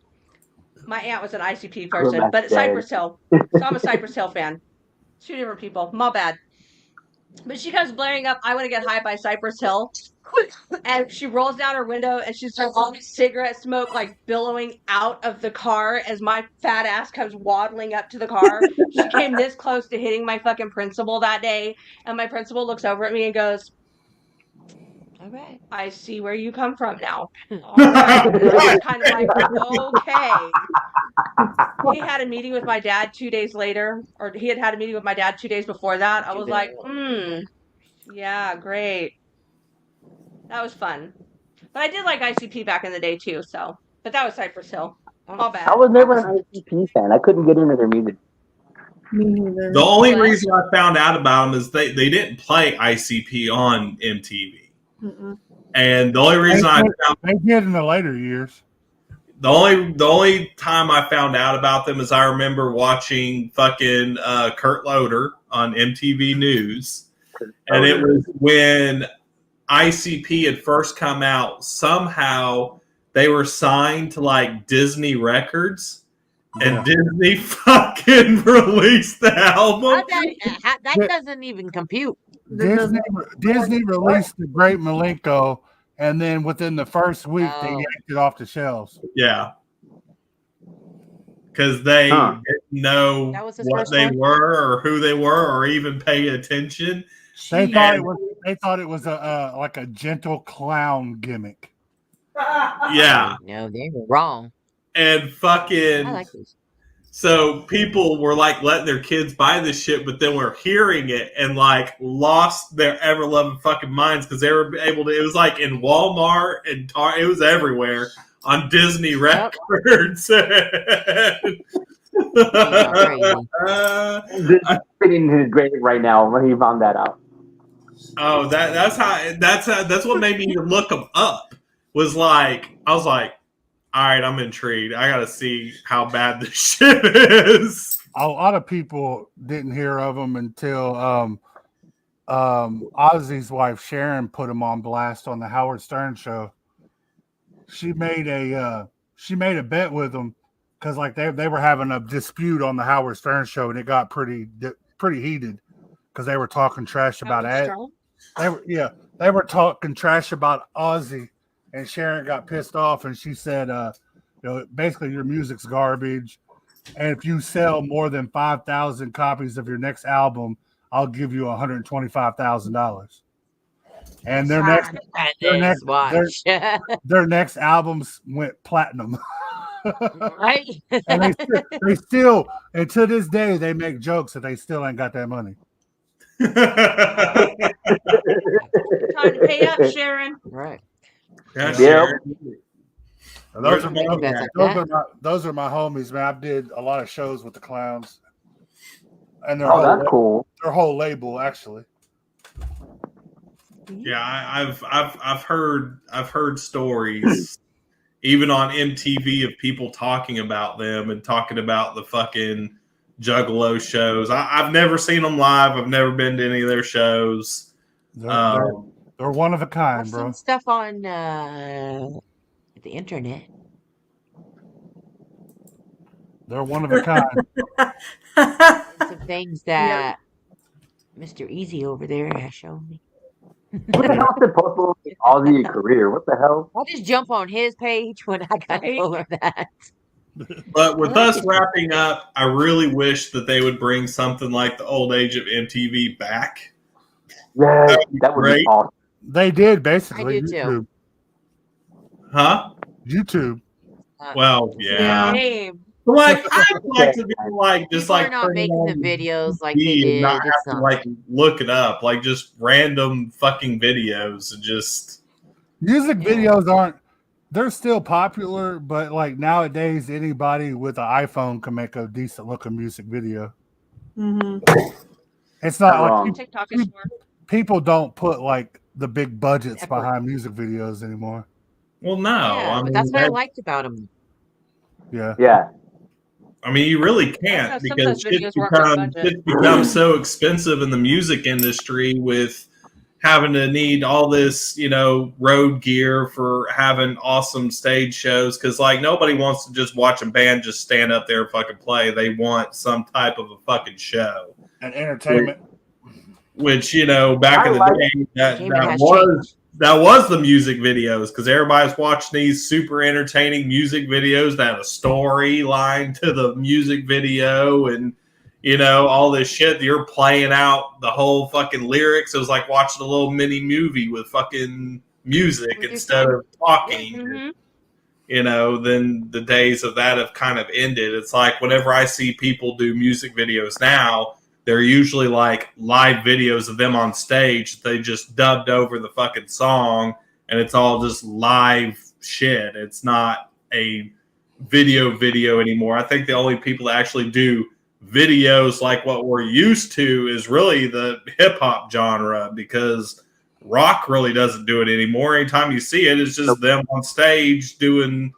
My aunt was an ICP person, but Cypress Hill. So I'm a Cypress Hill fan. Two different people. My bad. But she comes blaring up "I Want to Get High" by Cypress Hill. And she rolls down her window and she starts all this cigarette smoke like billowing out of the car as my fat ass comes waddling up to the car. She came this close to hitting my fucking principal that day. And my principal looks over at me and goes, "All right, I see where you come from now." All right. And I was kind of like, okay. He had a meeting with my dad 2 days later, or he had a meeting with my dad 2 days before that. I was like, yeah, great. That was fun. But I did like ICP back in the day too, so. But that was Cypress Hill. All bad. I was never an ICP fan. I couldn't get into their music. Me neither. The only reason I found out about them is they didn't play ICP on MTV. And the only reason they did in the later years. The only time I found out about them is I remember watching fucking Kurt Loder on MTV News. And it was when ICP had first come out. Somehow they were signed to like Disney Records, and Disney fucking released the album. That doesn't even compute. Disney released The Great Milenko, and then within the first week they yanked it off the shelves. Yeah, because they didn't know what they were or who they were or even pay attention. They thought it was a like a gentle clown gimmick. Yeah. No, they were wrong. And fucking. I like this. So people were like letting their kids buy this shit, but then were hearing it and like lost their ever loving fucking minds because they were able to. It was like in Walmart and it was everywhere on Disney Records. He's sitting in his grave right now when he found that out. Oh, that's what made me look them up. Was like I was like, all right, I'm intrigued. I got to see how bad this shit is. A lot of people didn't hear of him until Ozzy's wife Sharon put him on blast on the Howard Stern show. She made a she made a bet with him because like they were having a dispute on the Howard Stern show, and it got pretty heated because they were talking trash about it. They were talking trash about Ozzy, and Sharon got pissed off, and she said, basically your music's garbage, and if you sell more than 5,000 copies of your next album, I'll give you $125,000. And their next albums went platinum. Right? And they still, and to this day, they make jokes that they still ain't got that money. Time to pay up, Sharon. Right. Yeah, Sharon. Those are my homies, man. I did a lot of shows with the Clowns, and that's cool. Their whole label, actually. Yeah, I've heard stories, even on MTV, of people talking about them and talking about the fucking Juggalo shows. I've never seen them live. I've never been to any of their shows. They're one of a kind, I've bro. seen stuff on the internet. They're one of a kind. Some things that Mr. Easy over there has shown me. What the hell is supposed to be Ozzy career? What the hell? I'll just jump on his page when I got told of that. But with us wrapping up, I really wish that they would bring something like the old age of MTV back. Yeah, that would be awesome. They did, basically. I do too. Huh? YouTube. Well, yeah. Hey, Like, I'd like to be like, just People like are not making the videos like they TV and did. not have It's to not. like look it up, like just random fucking videos and just. Music videos aren't. They're still popular, but like nowadays, anybody with an iPhone can make a decent looking music video. Mm-hmm. It's not like TikTok is more. people don't put like the big budgets behind music videos anymore. Well, no, Yeah, but that's what I liked about them. Yeah. Yeah. I mean, you really can't Some of because those videos weren't big budget. shit's become so expensive in the music industry with having to need all this, road gear for having awesome stage shows. Because, like, nobody wants to just watch a band just stand up there and fucking play. They want some type of a fucking show. And entertainment. Which, back in the day, that was the music videos, because everybody's watching these super entertaining music videos that have a storyline to the music video and, all this shit. You're playing out the whole fucking lyrics. It was like watching a little mini movie with fucking music instead of talking. Mm-hmm. Then the days of that have kind of ended. It's like whenever I see people do music videos now, they're usually like live videos of them on stage. They just dubbed over the fucking song, and it's all just live shit. It's not a video anymore. I think the only people that actually do videos like what we're used to is really the hip hop genre, because rock really doesn't do it anymore. Anytime you see it, it's just them on stage doing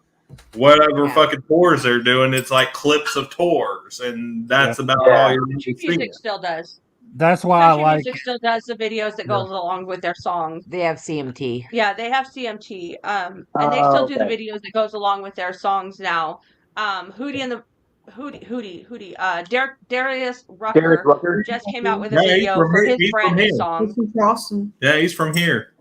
whatever fucking tours they're doing. It's like clips of tours, and that's about all you're Country seeing. music still does. That's why Country I like. music still does the videos that goes along with their songs. They have CMT. Yeah, they have CMT. And they still do the videos that goes along with their songs now. Hootie and the Darius Rucker just came out with a video for his brand new song. This is awesome. Yeah, he's from here.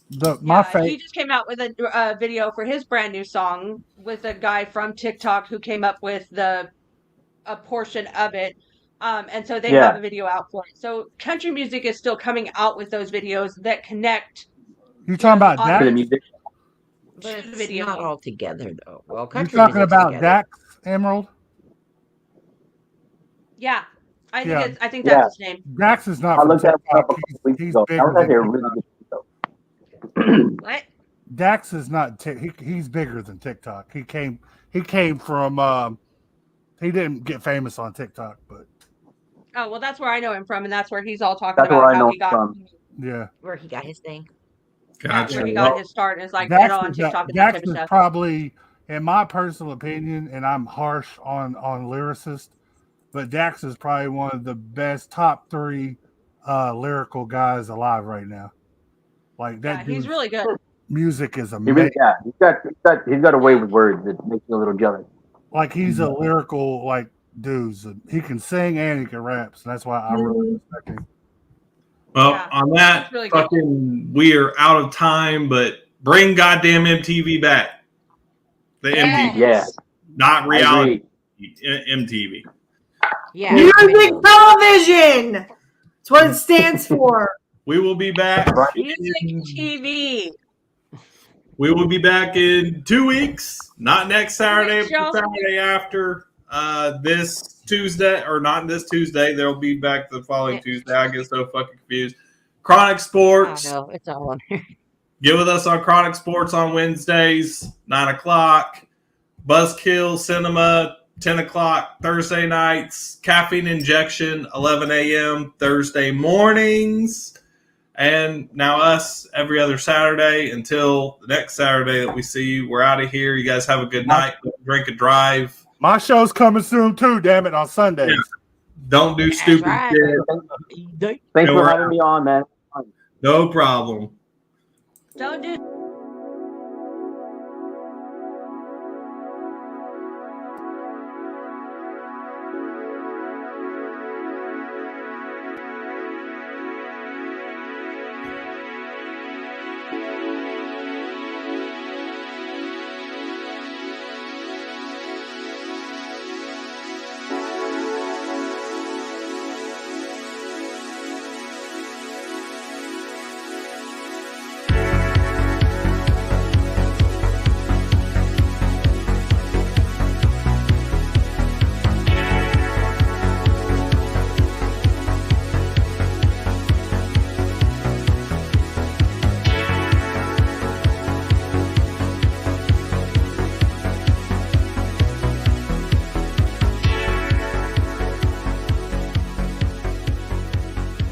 He just came out with a video for his brand new song with a guy from TikTok who came up with a portion of it. And so they have a video out for it. So country music is still coming out with those videos that connect. You're talking about Dax? But it's not all together, though. Well, You're country talking music's about together. Dax, Emerald? Yeah. I think that's his name. Dax is not I from looked at TikTok. He's bigger than TikTok. What? Dax is not. He's bigger than TikTok. He came from. He didn't get famous on TikTok, but. Oh well, that's where I know him from, and that's where he's all talking That's about where I how know he got. from. Yeah. Where he got his thing. That's where he got his start. And it's like Dax on is, TikTok and that Dax type of is stuff. probably, in my personal opinion, and I'm harsh on lyricists, but Dax is probably one of the best top 3 lyrical guys alive right now. Like that. Yeah, he's really good. music is He amazing. really, yeah, he's got a way with words that makes me a little jealous. Like he's a lyrical dude. So he can sing and he can rap. So that's why I really respect him. Well, Yeah, on that, it's really good. we are out of time, but bring goddamn MTV back. The Yes. MTV, Yeah, not I reality agree. MTV. Yeah. Music television. That's what it stands for. We will be back. Music TV. We will be back in 2 weeks. Not next Saturday, Thanks, but y'all. the Saturday after. This Tuesday, or not this Tuesday. They'll be back the following Yeah. Tuesday. I get so fucking confused. Chronic I Sports. know it's all on here. Get with us on Chronic Sports on Wednesdays, 9 o'clock. Buzzkill Cinema, 10 o'clock Thursday nights. Caffeine Injection, 11 a.m. Thursday mornings. And now us every other Saturday until the next Saturday that we see you. We're out of here. You guys have a good night. Drink and drive. My show's coming soon too. Damn it, on Sundays. Yeah. Don't do That's stupid right. shit. Thanks No, for we're having out. me on, man. No problem. Don't do